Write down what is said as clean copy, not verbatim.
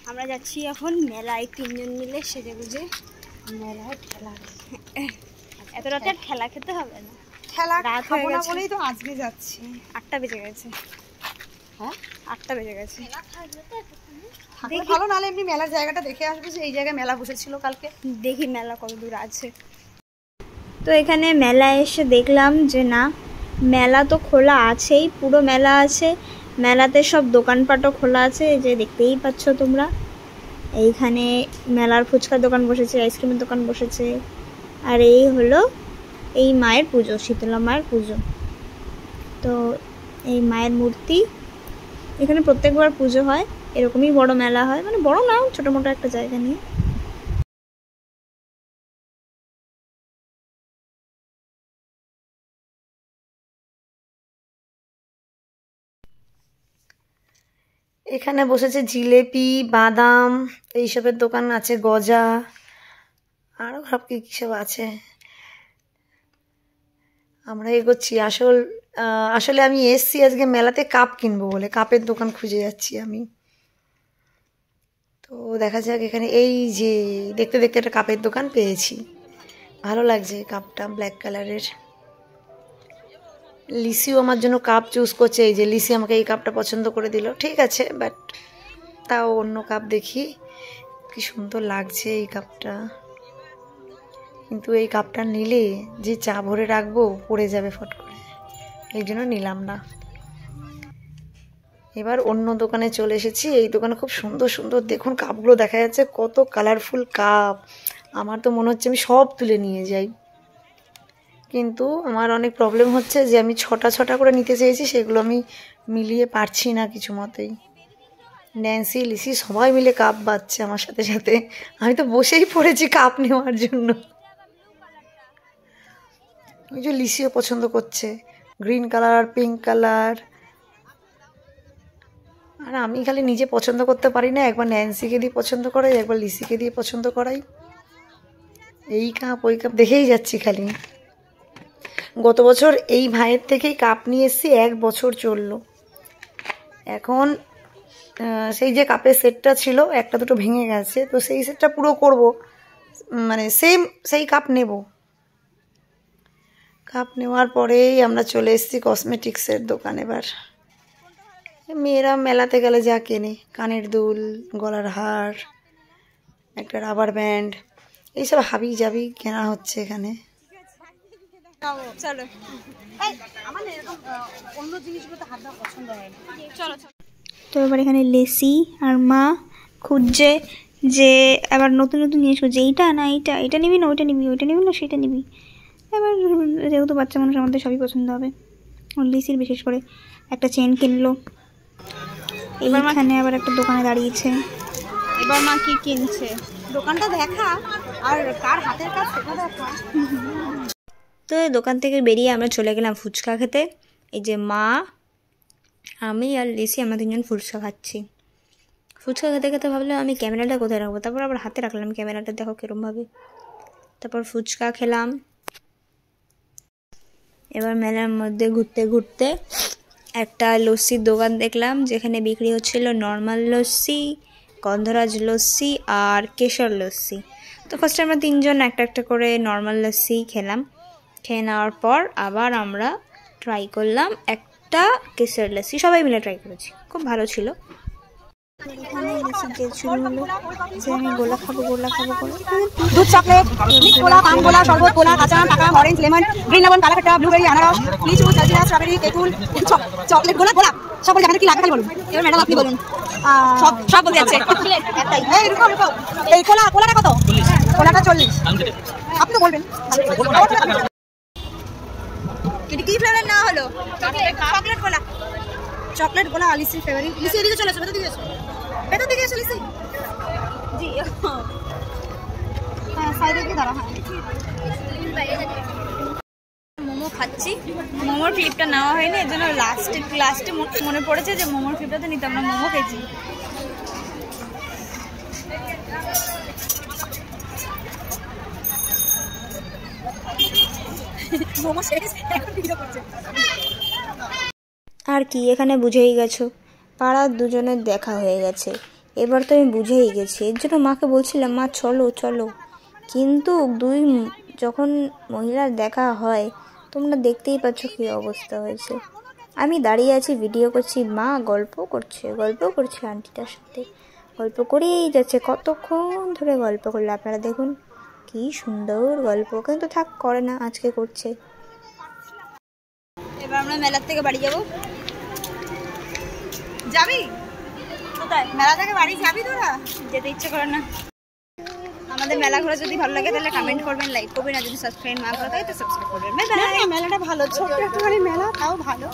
আমরা যাচ্ছি এখন মেলায়, তিনজন মিলে সেজে গুজে মেলায় ঠেলা। এত রাতে ঠেলা খেতে হবে না, ঠেলা খাবো না বলেই তো আজকে যাচ্ছি। 8টা বেজে গেছে। হ্যাঁ 8টা বেজে গেছে। ভালো, নাহলে এমনি মেলার জায়গাটা দেখে আসবো যে এই জায়গায় মেলা বসেছিল কালকে। দেখি মেলা কত দূর আছে। তো এখানে মেলায় এসে দেখলাম যে না, মেলা তো খোলা আছেই, পুরো মেলা আছে। মেলাতে সব দোকানপাটও খোলা আছে, এই যে দেখতেই পাচ্ছ তোমরা। এইখানে মেলার ফুচকার দোকান বসেছে, আইসক্রিমের দোকান বসেছে। আর এই হলো এই মায়ের পুজো, শীতলা মায়ের পুজো। তো এই মায়ের মূর্তি, এখানে প্রত্যেকবার পুজো হয়, এরকমই বড় মেলা হয়, মানে বড় না, ছোটো মোটো একটা জায়গা নিয়ে। এখানে বসেছে জিলেপি, বাদাম, এইসবের দোকান আছে, গজা, আরও সব কি সব আছে। আমরা এগোচ্ছি। আসলে আমি এসছি আজকে মেলাতে কাপ কিনবো বলে, কাপের দোকান খুঁজে যাচ্ছি আমি। তো দেখা যাক, এখানে এই যে দেখতে দেখতে একটা কাপের দোকান পেয়েছি, ভালো লাগছে কাপটা, ব্ল্যাক কালারের। লিসিও আমার জন্য কাপ চুজ করছে, এই যে লিসি আমাকে এই কাপটা পছন্দ করে দিল, ঠিক আছে, বাট তাও অন্য কাপ দেখি। কি সুন্দর লাগছে এই কাপটা, কিন্তু এই কাপটা নিলে যে চা ভরে রাখবো পড়ে যাবে ফট করে, এই জন্য নিলাম না। এবার অন্য দোকানে চলে এসেছি। এই দোকানে খুব সুন্দর সুন্দর দেখুন কাপগুলো দেখা যাচ্ছে, কত কালারফুল কাপ। আমার তো মনে হচ্ছে আমি সব তুলে নিয়ে যাই, কিন্তু আমার অনেক প্রবলেম হচ্ছে যে আমি ছটা করে নিতে চেয়েছি, সেগুলো আমি মিলিয়ে পারছি না কিছু মতেই। ন্যান্সি, লিসি সবাই মিলে কাপ বাচ্ছে আমার সাথে সাথে, আমি তো বসেই পড়েছি কাপ নেওয়ার জন্য। ওই যে লিসিও পছন্দ করছে, গ্রিন কালার, পিঙ্ক কালার। আর আমি খালি নিজে পছন্দ করতে পারি না, একবার ন্যান্সিকে দিয়ে পছন্দ করাই, একবার লিসিকে দিয়ে পছন্দ করাই। এই কাপ ওই কাপ দেখেই যাচ্ছি খালি। গত বছর এই ভাইয়ের থেকেই কাপ নিয়ে এসেছি, 1 বছর চললো। এখন সেই যে কাপের সেটটা ছিল, একটা দুটো ভেঙে গেছে, তো সেই সেটটা পুরো করব, মানে সেই কাপ নেব। কাপ নেওয়ার পরেই আমরা চলে এসেছি কসমেটিক্সের দোকান। এবার মেয়েরা মেলাতে গেলে যা কেনে, কানের দুল, গলার হার, একটা রাবার ব্যান্ড, এইসব হাবি জাবি কেনা হচ্ছে এখানে। চলো, আমার এরকম অন্য জিনিসগুলো হাত দেওয়া পছন্দ হয় না। চলো। তো এবার এখানে লেসি আর মা খুঁজছে যে আবার নতুন নতুন জিনিস খুঁজছে, এইটা না এটা নিবি না, ওইটা নিবি, ওইটা নিবি না সেটা নিবি। এবার যেহেতু বাচ্চা মানুষ, আমাদের সবই পছন্দ হবে। লিসির বিশেষ করে একটা চেন কিনলো। এইখানে আবার একটা দোকানে দাঁড়িয়েছে। এবার মা কি কিনছে, দোকানটা দেখা আর কার হাতের কাজ সেটা দেখা। তো দোকান থেকে বেরিয়ে আমরা চলে গেলাম ফুচকা খেতে। এই যে মা, আমি আর লিসি, আমরা 3জন ফুচকা খাচ্ছি। ফুচকা খেতে খেতে ভাবলাম আমি ক্যামেরাটা কোথায় রাখবো, তারপর আবার হাতে রাখলাম ক্যামেরাটা, দেখো কীরমভাবে। তারপর ফুচকা খেলাম। এবার মেলার মধ্যে ঘুরতে ঘুরতে একটা লস্যির দোকান দেখলাম, যেখানে বিক্রি হচ্ছিল নর্মাল লস্যি, গন্ধরাজ লস্যি আর কেশর লস্যি। তো ফার্স্টে আমরা 3জন একটা করে নর্মাল লস্যি খেলাম। খেয়ে নেওয়ার পর আবার আমরা ট্রাই করলাম একটা কেশর লস্যি, সবাই মিলে ট্রাই করেছি, খুব ভালো ছিল। এখানে যে শুরু হলো যে আমি গোলা খাবো করে দুধ চকলেট, মিল্ক গোলা, পান গোলা, শরবত গোলা, কাঁচা আম, পাকা আম, অরেঞ্জ, লেমন, গ্রিন লেমন, কালাকাটা, ব্লুবেরি, আনারস, লিচু, চালজিরা, স্ট্রবেরি, তেঁতুল, চকলেট গোলা, গোলাপ, সব বলতে আপনাদের কি লাগে খালি বলুন। এবার ম্যাডাম আপনি বলুন। সব বলতে যাচ্ছে। এই রুকো এই কোলাটা কত? কোলাটা 40। আপনি তো বলবেন। এটা কি ফ্লেভার না হলো? চকলেট গোলা। চকলেট গোলা লিসির ফেভারিট। লিসি এদিকে চলে আসো, ভেতর দিকে এসো, ভেতর দিকে এসো লিসি। জি হ্যাঁ, সাইডে গিয়ে দাঁড়া। মোমো খাচ্ছি, মোমোর ক্লিপটা নেওয়া হয়নি, এর জন্য লাস্টে মনে পড়েছে যে মোমোর ক্লিপটা তো নিতে, আমরা মোমো খেয়েছি। আর কি, এখানে বুঝেই গেছো পাড়ার দুজনের দেখা হয়ে গেছে। এবার তো আমি বুঝেই গেছি, এর জন্য মাকে বলছিলাম মা চলো চলো, কিন্তু যখন মহিলার দেখা হয় তোমরা দেখতেই পাচ্ছ কী অবস্থা হয়েছে। আমি দাঁড়িয়ে আছি, ভিডিও করছি, মা গল্প করছে আন্টিটার সাথে, গল্প করেই যাচ্ছে, কতক্ষণ ধরে গল্প করলো আপনারা দেখুন, কি সুন্দর গল্প, কিন্তু থাক করে না, আজকে করছে। এবার আমরা মেলার থেকে বাড়ি যাবি কোথায়? মেলা থেকে বাড়ি যাবি তোরা? যেতে ইচ্ছে করে না। আমাদের মেলা ঘোরা যদি ভালো লাগে তাহলে কমেন্ট করবেন, লাইক করবেন, আর যদি সাবস্ক্রাইব না করা থাকে তো সাবস্ক্রাইব করবেন। মেলাটা ভালো, ছোট্ট একটা মেলা, তাও ভালো।